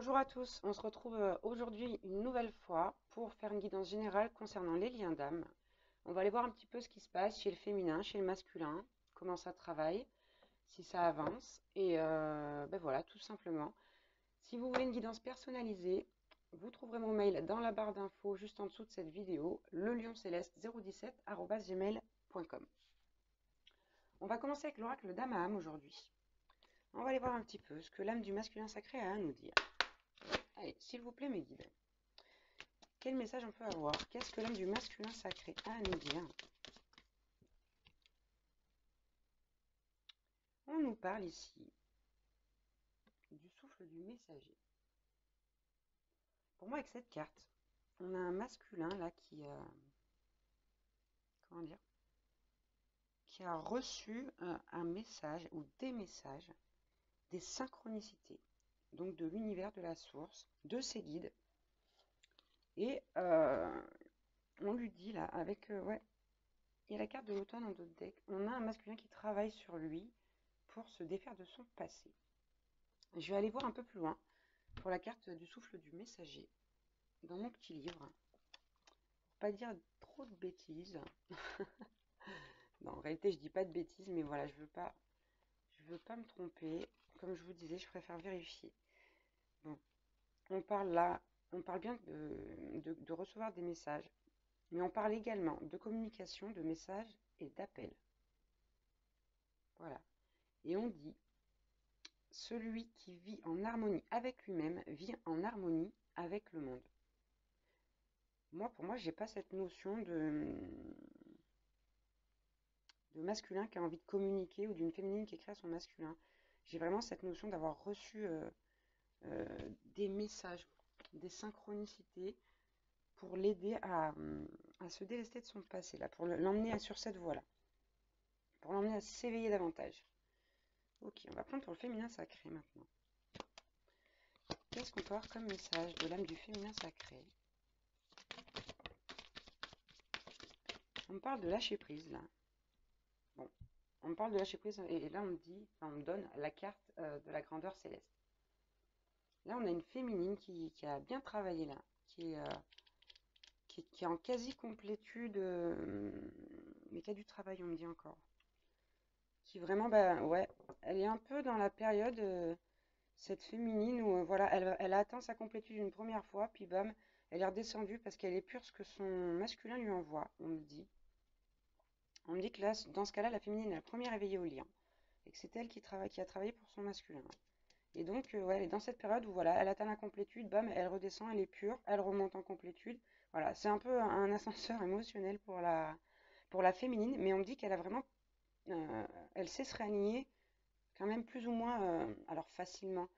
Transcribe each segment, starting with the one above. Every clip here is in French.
Bonjour à tous, on se retrouve aujourd'hui une nouvelle fois pour faire une guidance générale concernant les liens d'âme. On va aller voir un petit peu ce qui se passe chez le féminin, chez le masculin, comment ça travaille, si ça avance, et ben voilà, tout simplement. Si vous voulez une guidance personnalisée, vous trouverez mon mail dans la barre d'infos juste en dessous de cette vidéo, lelioncéleste017@gmail.com. On va commencer avec l'oracle d'âme à âme aujourd'hui. On va aller voir un petit peu ce que l'âme du masculin sacré a à nous dire. Allez, s'il vous plaît mes guides. Quel message on peut avoir? Qu'est-ce que l'âme du masculin sacré a à nous dire? On nous parle ici du souffle du messager. Pour moi, avec cette carte, on a un masculin là qui comment dire, qui a reçu un message ou des messages, des synchronicités, donc de l'univers, de la source, de ses guides. Et on lui dit là, avec, ouais, il y a la carte de l'automne dans notre deck, on a un masculin qui travaille sur lui pour se défaire de son passé. Je vais aller voir un peu plus loin pour la carte du souffle du messager dans mon petit livre. Pour pas dire trop de bêtises. Non, en réalité, je dis pas de bêtises, mais voilà, je veux pas me tromper. Comme je vous disais, je préfère vérifier. Bon, on parle là, on parle bien de recevoir des messages, mais on parle également de communication, de messages et d'appels. Voilà. Et on dit, celui qui vit en harmonie avec lui-même vit en harmonie avec le monde. Pour moi, j'ai pas cette notion de masculin qui a envie de communiquer ou d'une féminine qui écrit à son masculin. J'ai vraiment cette notion d'avoir reçu des messages, des synchronicités pour l'aider à se délester de son passé, là, pour l'emmener sur cette voie-là, pour l'emmener à s'éveiller davantage. Ok, on va prendre pour le féminin sacré maintenant. Qu'est-ce qu'on peut avoir comme message de l'âme du féminin sacré? On me parle de lâcher prise, là. Bon, on me parle de lâcher prise, et là, on me donne la carte de la grandeur céleste. Là, on a une féminine qui a bien travaillé, là, qui est en quasi-complétude, mais qui a du travail, on me dit encore. Qui vraiment, bah ouais, elle est un peu dans la période, cette féminine, où voilà, elle a atteint sa complétude une première fois, puis bam, elle est redescendue parce qu'elle est pure ce que son masculin lui envoie, on me dit. On me dit que là, dans ce cas-là, la féminine est la première éveillée au lien. Et que c'est elle qui a travaillé pour son masculin. Et donc, ouais, elle est dans cette période où voilà, elle atteint la complétude, bam, elle redescend, elle est pure, elle remonte en complétude. Voilà, c'est un peu un ascenseur émotionnel pour la féminine, mais on me dit qu'elle a vraiment, elle sait se réaligner quand même plus ou moins, alors facilement,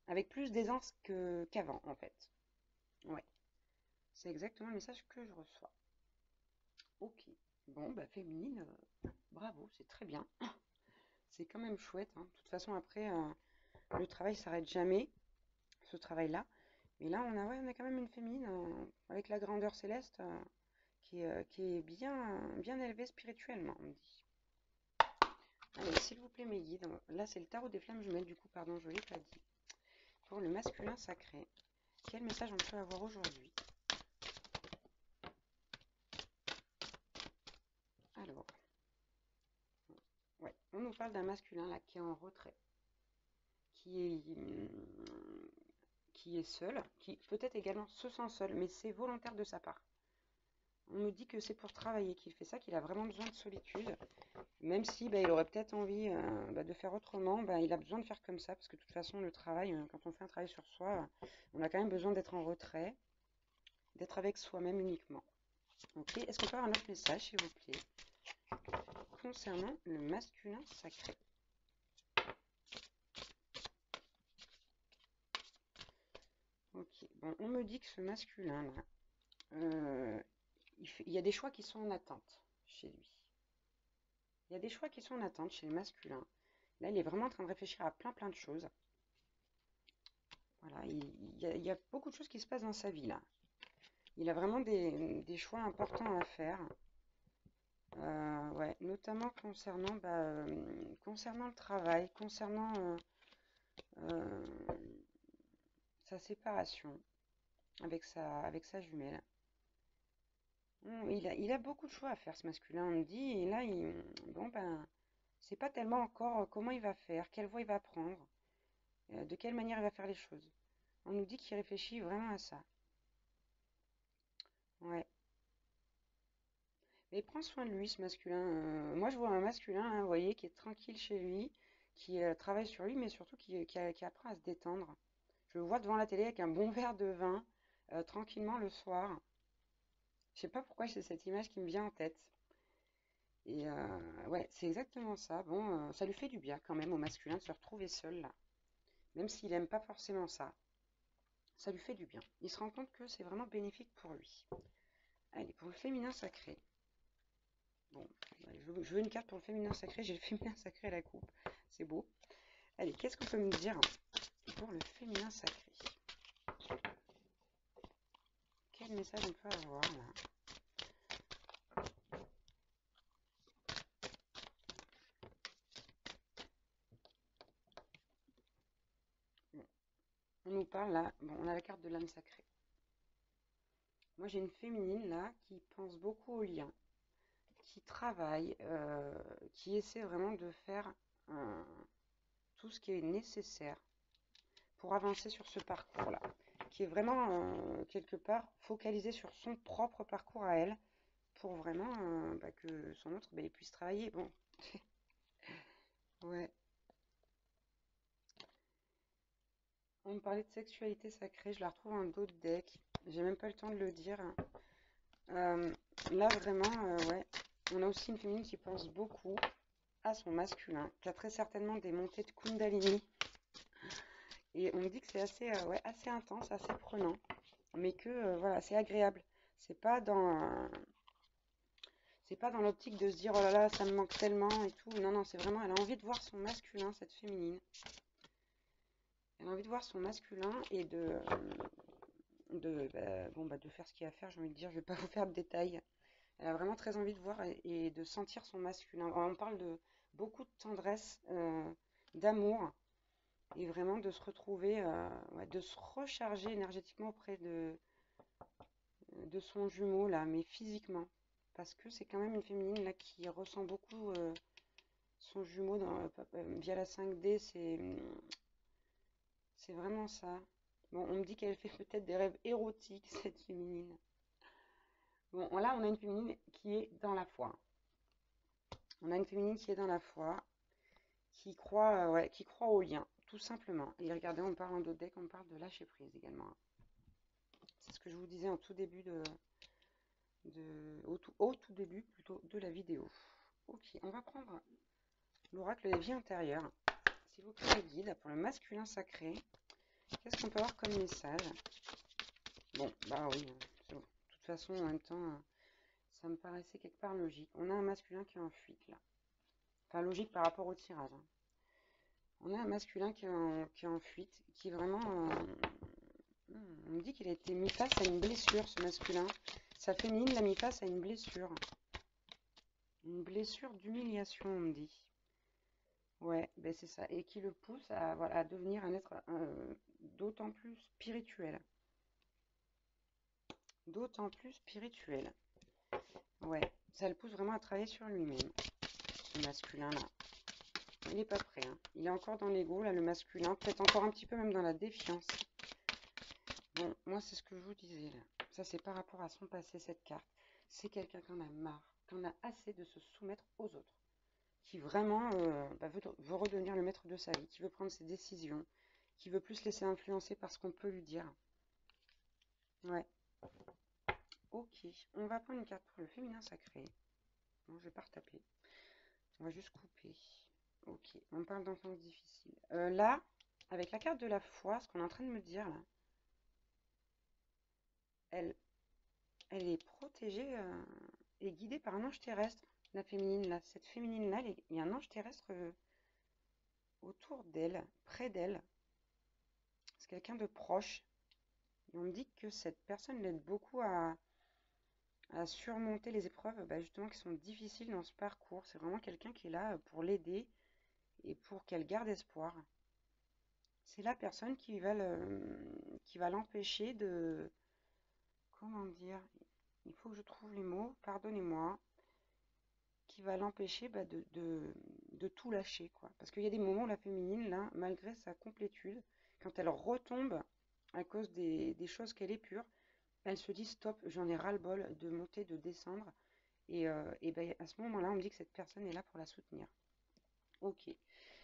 avec plus d'aisance qu'avant en fait. Ouais, c'est exactement le message que je reçois. Ok, bon, bah féminine, bravo, c'est très bien. C'est quand même chouette, hein. De toute façon, après, le travail s'arrête jamais, ce travail-là. Mais là, on a quand même une féminine avec la grandeur céleste qui est bien élevée spirituellement, on me dit. Allez, s'il vous plaît, mes guides. Là, c'est le tarot des flammes jumelles, du coup, pardon, je ne l'ai pas dit. Pour le masculin sacré, quel message on peut avoir aujourd'hui? Alors, ouais, on nous parle d'un masculin là qui est en retrait, qui est seul, qui peut-être également se sent seul, mais c'est volontaire de sa part. On me dit que c'est pour travailler qu'il fait ça, qu'il a vraiment besoin de solitude, même si il aurait peut-être envie de faire autrement, il a besoin de faire comme ça, parce que de toute façon, le travail, quand on fait un travail sur soi, on a quand même besoin d'être en retrait, d'être avec soi-même uniquement. Ok, est-ce qu'on peut avoir un autre message, s'il vous plaît, concernant le masculin sacré? Ok, bon, on me dit que ce masculin-là, il y a des choix qui sont en attente chez lui. Il y a des choix qui sont en attente chez le masculin. Là, il est vraiment en train de réfléchir à plein de choses. Voilà, il y a beaucoup de choses qui se passent dans sa vie, là. Il a vraiment des choix importants à faire. Ouais, notamment concernant le travail, concernant sa séparation avec sa jumelle. Il a beaucoup de choix à faire, ce masculin, on me dit, et là, bon, ben, c'est pas tellement encore comment il va faire, quelle voie il va prendre, de quelle manière il va faire les choses. On nous dit qu'il réfléchit vraiment à ça. Ouais. Mais il prend soin de lui, ce masculin. Moi, je vois un masculin, hein, vous voyez, qui est tranquille chez lui, qui travaille sur lui, mais surtout qui apprend à se détendre. Je le vois devant la télé avec un bon verre de vin, tranquillement le soir. Je sais pas pourquoi c'est cette image qui me vient en tête. Et ouais, c'est exactement ça. Bon, ça lui fait du bien quand même au masculin de se retrouver seul là. Même s'il n'aime pas forcément ça, ça lui fait du bien. Il se rend compte que c'est vraiment bénéfique pour lui. Allez, pour le féminin sacré. Bon, je veux une carte pour le féminin sacré. J'ai le féminin sacré à la coupe. C'est beau. Allez, qu'est-ce qu'on peut me dire pour le féminin sacré? Quel message on peut avoir là? Bon, on nous parle là. Bon, on a la carte de l'âme sacrée. Moi, j'ai une féminine là qui pense beaucoup au lien, qui travaille, qui essaie vraiment de faire tout ce qui est nécessaire pour avancer sur ce parcours-là, qui est vraiment quelque part focalisé sur son propre parcours à elle, pour vraiment que son autre il puisse travailler. Bon, ouais. On me parlait de sexualité sacrée, je la retrouve en dos de deck. J'ai même pas le temps de le dire. Euh, Là vraiment, ouais. On a aussi une féminine qui pense beaucoup à son masculin, qui a très certainement des montées de Kundalini. Et on me dit que c'est assez, ouais, assez intense, assez prenant, mais que voilà, c'est agréable. C'est pas dans, c'est pas dans l'optique de se dire oh là là, ça me manque tellement et tout. Non, non, c'est vraiment, elle a envie de voir son masculin, cette féminine. Elle a envie de voir son masculin et de faire ce qu'il y a à faire. J'ai envie de dire, je vais pas vous faire de détails. Elle a vraiment très envie de voir et de sentir son masculin. On parle de beaucoup de tendresse, d'amour et vraiment de se retrouver, ouais, de se recharger énergétiquement auprès de son jumeau là, mais physiquement. Parce que c'est quand même une féminine là qui ressent beaucoup son jumeau via la 5D, c'est vraiment ça. Bon, on me dit qu'elle fait peut-être des rêves érotiques, cette féminine. Bon, là, on a une féminine qui est dans la foi. On a une féminine qui est dans la foi, qui croit au lien, tout simplement. Et regardez, on parle en d'autres decks, on parle de lâcher prise également. C'est ce que je vous disais en tout début au tout début plutôt de la vidéo. Ok, on va prendre l'oracle des vies antérieures. S'il vous plaît, guide pour le masculin sacré. Qu'est-ce qu'on peut avoir comme message? Bon, bah oui, c'est bon. De toute façon, en même temps, ça me paraissait quelque part logique. On a un masculin qui est en fuite là. Enfin, logique par rapport au tirage, hein. On a un masculin qui est en fuite, qui vraiment... on me dit qu'il a été mis face à une blessure, ce masculin. Sa féminine l'a mis face à une blessure. Une blessure d'humiliation, on me dit. Ouais, ben c'est ça. Et qui le pousse à, voilà, à devenir un être d'autant plus spirituel. D'autant plus spirituel. Ouais, ça le pousse vraiment à travailler sur lui-même, ce masculin-là. Il n'est pas prêt, hein. Il est encore dans l'ego, là, le masculin. Peut-être encore un petit peu même dans la défiance. Bon, moi, c'est ce que je vous disais, là. Ça, c'est par rapport à son passé, cette carte. C'est quelqu'un qui en a marre, qui en a assez de se soumettre aux autres. Qui vraiment veut redevenir le maître de sa vie, qui veut prendre ses décisions, qui veut plus se laisser influencer par ce qu'on peut lui dire. Ouais. Ok, on va prendre une carte pour le féminin sacré. Bon, je vais pas retaper. On va juste couper. Ok, on parle d'enfance difficile. Là, avec la carte de la foi, ce qu'on est en train de me dire là, elle, elle est protégée et guidée par un ange terrestre, la féminine là. Cette féminine là, il y a un ange terrestre autour d'elle, près d'elle. C'est quelqu'un de proche. Et on me dit que cette personne l'aide beaucoup à surmonter les épreuves justement qui sont difficiles dans ce parcours. C'est vraiment quelqu'un qui est là pour l'aider et pour qu'elle garde espoir. C'est la personne qui qui va l'empêcher de... Comment dire? Il faut que je trouve les mots, pardonnez-moi. Qui va l'empêcher de tout lâcher, quoi. Parce qu'il y a des moments où la féminine, là, malgré sa complétude, quand elle retombe à cause des choses qu'elle est pure, elle se dit stop, j'en ai ras-le-bol de monter, de descendre. Et ben, à ce moment-là, on me dit que cette personne est là pour la soutenir. Ok.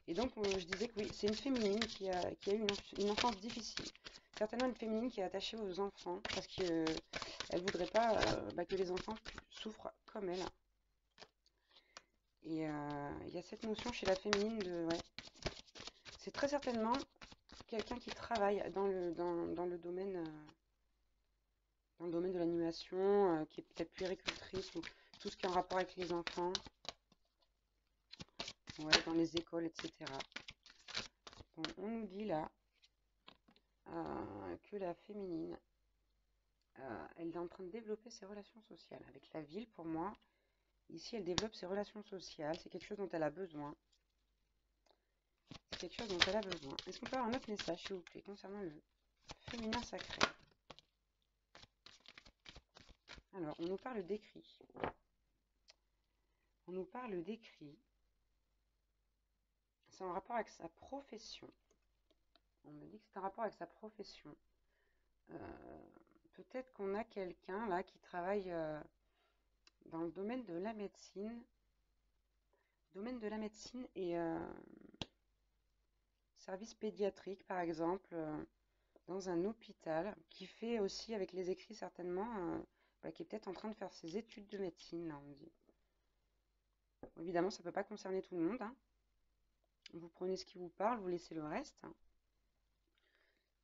Et donc, je disais que oui, c'est une féminine qui a eu une enfance difficile. Certainement une féminine qui est attachée aux enfants parce qu'elle ne voudrait pas que les enfants souffrent comme elle. Et il y a cette notion chez la féminine de... Ouais, c'est très certainement quelqu'un qui travaille dans le domaine, de l'animation, qui est peut-être puéricultrice ou tout ce qui est en rapport avec les enfants, ouais, dans les écoles, etc. Bon, on nous dit là que la féminine, elle est en train de développer ses relations sociales. Avec la ville, pour moi, ici, elle développe ses relations sociales. C'est quelque chose dont elle a besoin. C'est quelque chose dont elle a besoin. Est-ce qu'on peut avoir un autre message, s'il vous plaît, concernant le féminin sacré? Alors, on nous parle d'écrit. On nous parle d'écrit. C'est en rapport avec sa profession. On me dit que c'est en rapport avec sa profession. Peut-être qu'on a quelqu'un là qui travaille dans le domaine de la médecine. Domaine de la médecine et service pédiatrique, par exemple, dans un hôpital, qui fait aussi avec les écrits certainement, qui est peut-être en train de faire ses études de médecine, là, on dit. Évidemment, ça ne peut pas concerner tout le monde, hein. Vous prenez ce qui vous parle, vous laissez le reste.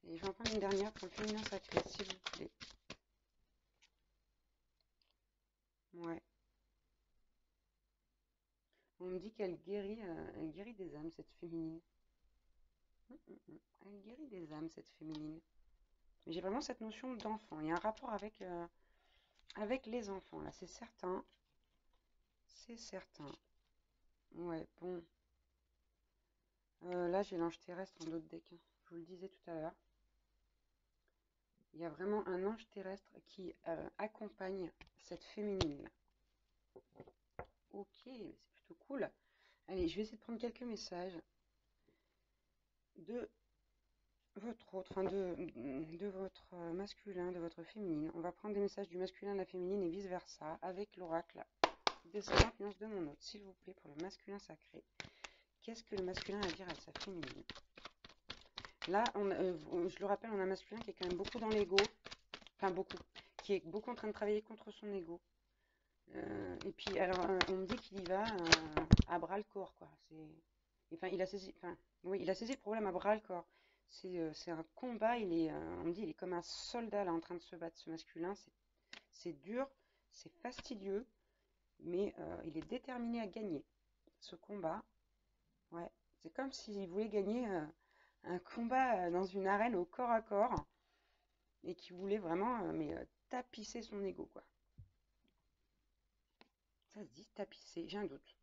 Et je vais en prendre une dernière pour le féminin sacré, s'il vous plaît. Ouais. On me dit qu'elle guérit des âmes, cette féminine. Elle guérit des âmes, cette féminine. Mais j'ai vraiment cette notion d'enfant. Il y a un rapport avec les enfants, là, c'est certain. C'est certain. Ouais, bon. Là, j'ai l'ange terrestre en autre deck, hein. Je vous le disais tout à l'heure. Il y a vraiment un ange terrestre qui accompagne cette féminine. Ok, c'est plutôt cool. Allez, je vais essayer de prendre quelques messages de votre autre, enfin de votre masculin, de votre féminine. On va prendre des messages du masculin, de la féminine et vice-versa avec l'oracle des 50 nuances de mon autre, s'il vous plaît, pour le masculin sacré. Qu'est-ce que le masculin a à dire à sa féminine? Là, je le rappelle, on a un masculin qui est quand même beaucoup dans l'ego, enfin beaucoup, qui est beaucoup en train de travailler contre son ego. Et puis, alors, on me dit qu'il y va à bras le corps, quoi. Enfin, oui, il a saisi le problème à bras le corps. C'est un combat. On me dit, il est comme un soldat là en train de se battre, ce masculin. C'est dur, c'est fastidieux, mais il est déterminé à gagner ce combat. Ouais, c'est comme s'il voulait gagner un combat dans une arène au corps à corps et qu'il voulait vraiment tapisser son ego, quoi. Ça se dit tapisser, j'ai un doute.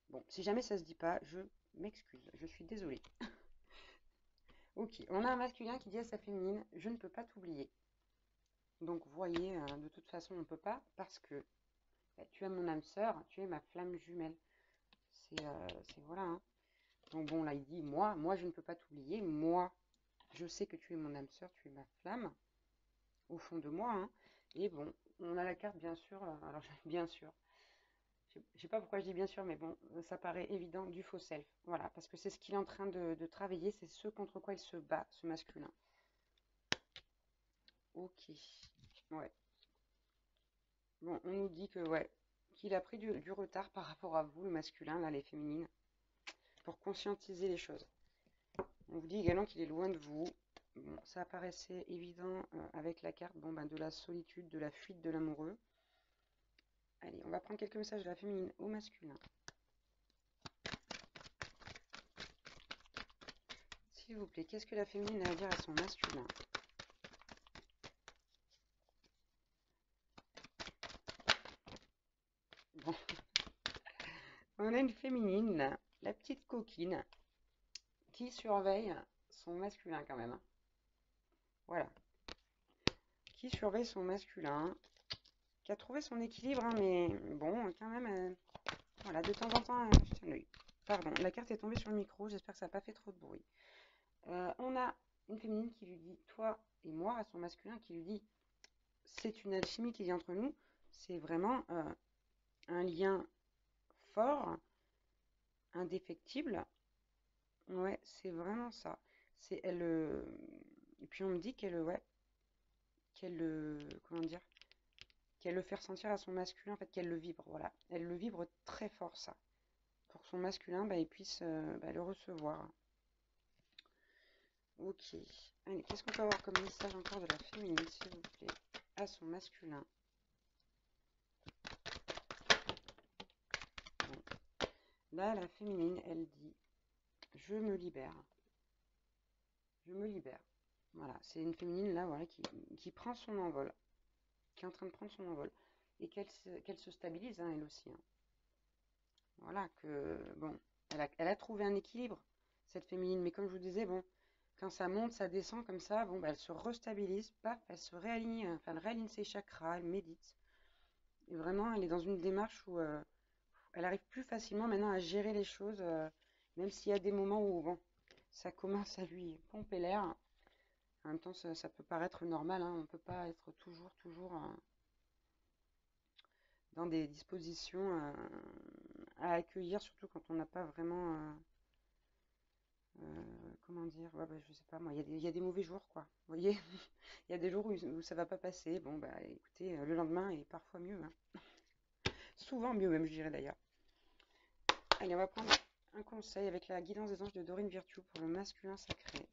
Bon, si jamais ça se dit pas, je m'excuse, je suis désolée. Ok, on a un masculin qui dit à sa féminine, je ne peux pas t'oublier. Donc, vous voyez, de toute façon, on ne peut pas parce que tu es mon âme sœur, tu es ma flamme jumelle. C'est voilà, hein. Donc bon, là, il dit, moi, je ne peux pas t'oublier. Moi, je sais que tu es mon âme sœur, tu es ma flamme, au fond de moi, hein. Et bon, on a la carte, bien sûr, alors bien sûr. Je ne sais pas pourquoi je dis bien sûr, mais bon, ça paraît évident, du faux self. Voilà, parce que c'est ce qu'il est en train de travailler, c'est ce contre quoi il se bat, ce masculin. Ok, ouais. Bon, on nous dit que, ouais, qu'il a pris du retard par rapport à vous, le masculin, là, les féminines, pour conscientiser les choses. On vous dit également qu'il est loin de vous. Bon, ça apparaissait évident avec la carte de la solitude, de la fuite de l'amoureux. Allez, on va prendre quelques messages de la féminine au masculin. S'il vous plaît, qu'est-ce que la féminine a à dire à son masculin? Bon. On a une féminine, la petite coquine, qui surveille son masculin quand même. Voilà. Qui surveille son masculin, qui a trouvé son équilibre, hein, mais bon, quand même, voilà, de temps en temps, je tiens l'œil. Pardon, la carte est tombée sur le micro, j'espère que ça n'a pas fait trop de bruit. On a une féminine qui lui dit toi et moi, à son masculin, qui lui dit c'est une alchimie qui vient entre nous, c'est vraiment un lien fort, indéfectible. Ouais, c'est vraiment ça. C'est elle. Et puis on me dit qu'elle, ouais, comment dire, qu'elle le fait ressentir à son masculin, en fait, qu'elle le vibre, voilà. Elle le vibre très fort, ça. Pour que son masculin, bah, il puisse le recevoir. Ok. Allez, qu'est-ce qu'on peut avoir comme message encore de la féminine, s'il vous plaît, à son masculin? Bon. Là, la féminine, elle dit, je me libère. Je me libère. Voilà, c'est une féminine, là, voilà, qui prend son envol, qui est en train de prendre son envol. Et qu'elle se stabilise, hein, elle aussi, hein. Voilà, bon, elle a trouvé un équilibre, cette féminine. Mais comme je vous disais, bon, quand ça monte, ça descend comme ça, bon, bah, elle se restabilise, paf, elle se réaligne, enfin, elle réaligne ses chakras, elle médite. Et vraiment, elle est dans une démarche où elle arrive plus facilement maintenant à gérer les choses, même s'il y a des moments où, bon, ça commence à lui pomper l'air. En même temps, ça peut paraître normal, hein, on ne peut pas être toujours dans des dispositions à accueillir, surtout quand on n'a pas vraiment, comment dire, ouais, bah, je sais pas moi, il y a des mauvais jours, quoi. Vous voyez, il y a des jours où ça va pas passer. Bon, bah écoutez, le lendemain est parfois mieux, hein. Souvent mieux même, je dirais d'ailleurs. Allez, on va prendre un conseil avec la guidance des anges de Dorine Virtue pour le masculin sacré.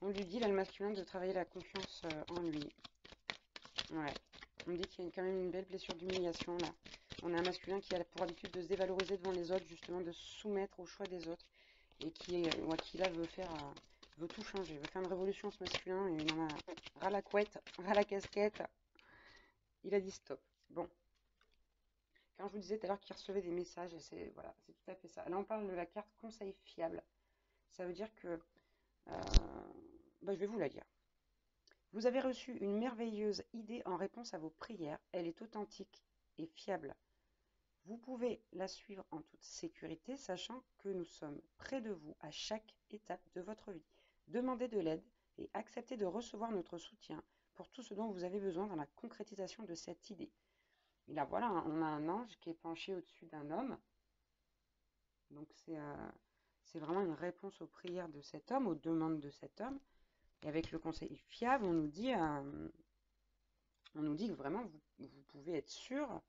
On lui dit, là, le masculin, de travailler la confiance en lui. Ouais. On me dit qu'il y a quand même une belle blessure d'humiliation, là. On a un masculin qui a pour habitude de se dévaloriser devant les autres, justement, de se soumettre au choix des autres. Et qui là, veut tout changer, veut faire une révolution, ce masculin. Et il en a ras la couette, ras la casquette. Il a dit stop. Bon. Quand je vous disais tout à l'heure qu'il recevait des messages, c'est voilà, c'est tout à fait ça. Là, on parle de la carte conseil fiable. Ça veut dire que, je vais vous la lire. Vous avez reçu une merveilleuse idée en réponse à vos prières. Elle est authentique et fiable. Vous pouvez la suivre en toute sécurité, sachant que nous sommes près de vous à chaque étape de votre vie. Demandez de l'aide et acceptez de recevoir notre soutien pour tout ce dont vous avez besoin dans la concrétisation de cette idée. Et là, voilà, on a un ange qui est penché au-dessus d'un homme. Donc, c'est vraiment une réponse aux prières de cet homme, aux demandes de cet homme. Et avec le conseil fiable, on nous dit que vraiment, vous pouvez être sûr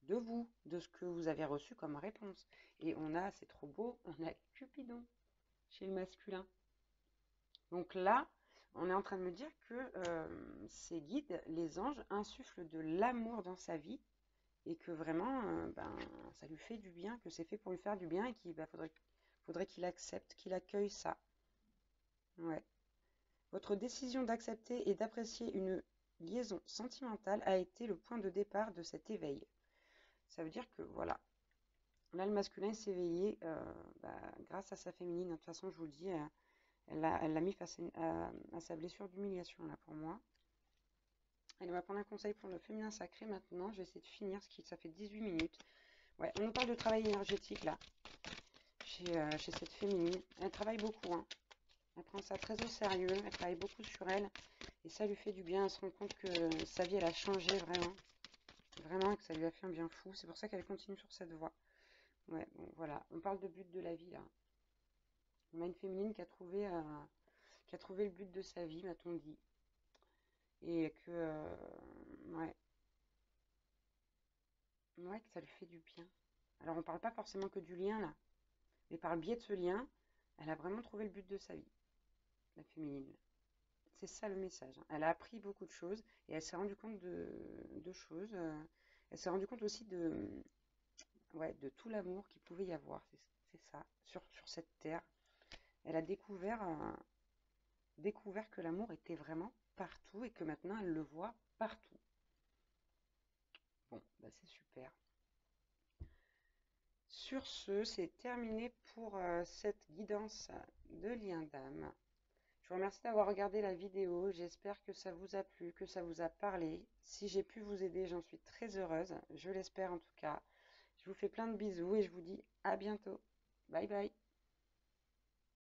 de vous, de ce que vous avez reçu comme réponse. Et c'est trop beau, on a Cupidon chez le masculin. Donc là, on est en train de me dire que ces guides, les anges, insufflent de l'amour dans sa vie et que vraiment, ça lui fait du bien, que c'est fait pour lui faire du bien et qu'il faudrait qu'il accepte, qu'il accueille ça. Ouais. Votre décision d'accepter et d'apprécier une liaison sentimentale a été le point de départ de cet éveil. Ça veut dire que, voilà, là, le masculin s'est éveillé grâce à sa féminine. De toute façon, je vous le dis, elle l'a mis face à sa blessure d'humiliation, là, pour moi. Elle va prendre un conseil pour le féminin sacré maintenant. Je vais essayer de finir, ça fait 18 minutes. Ouais, on nous parle de travail énergétique, là, chez cette féminine. Elle travaille beaucoup, hein. Elle prend ça très au sérieux, elle travaille beaucoup sur elle. Et ça lui fait du bien, elle se rend compte que sa vie, elle a changé vraiment. Vraiment, que ça lui a fait un bien fou. C'est pour ça qu'elle continue sur cette voie. Ouais, bon, voilà. On parle de but de la vie, là. On a une féminine qui a trouvé le but de sa vie, m'a-t-on dit. Et ouais. Ouais, que ça lui fait du bien. Alors, on parle pas forcément que du lien, là. Mais par le biais de ce lien, elle a vraiment trouvé le but de sa vie, la féminine. C'est ça le message, hein. Elle a appris beaucoup de choses et elle s'est rendue compte de choses. Elle s'est rendue compte aussi ouais, de tout l'amour qu'il pouvait y avoir. C'est ça, sur cette terre. Elle a découvert que l'amour était vraiment partout et que maintenant elle le voit partout. Bon, bah c'est super. Sur ce, c'est terminé pour cette guidance de lien d'âme. Je vous remercie d'avoir regardé la vidéo. J'espère que ça vous a plu, que ça vous a parlé. Si j'ai pu vous aider, j'en suis très heureuse. Je l'espère en tout cas. Je vous fais plein de bisous et je vous dis à bientôt. Bye bye.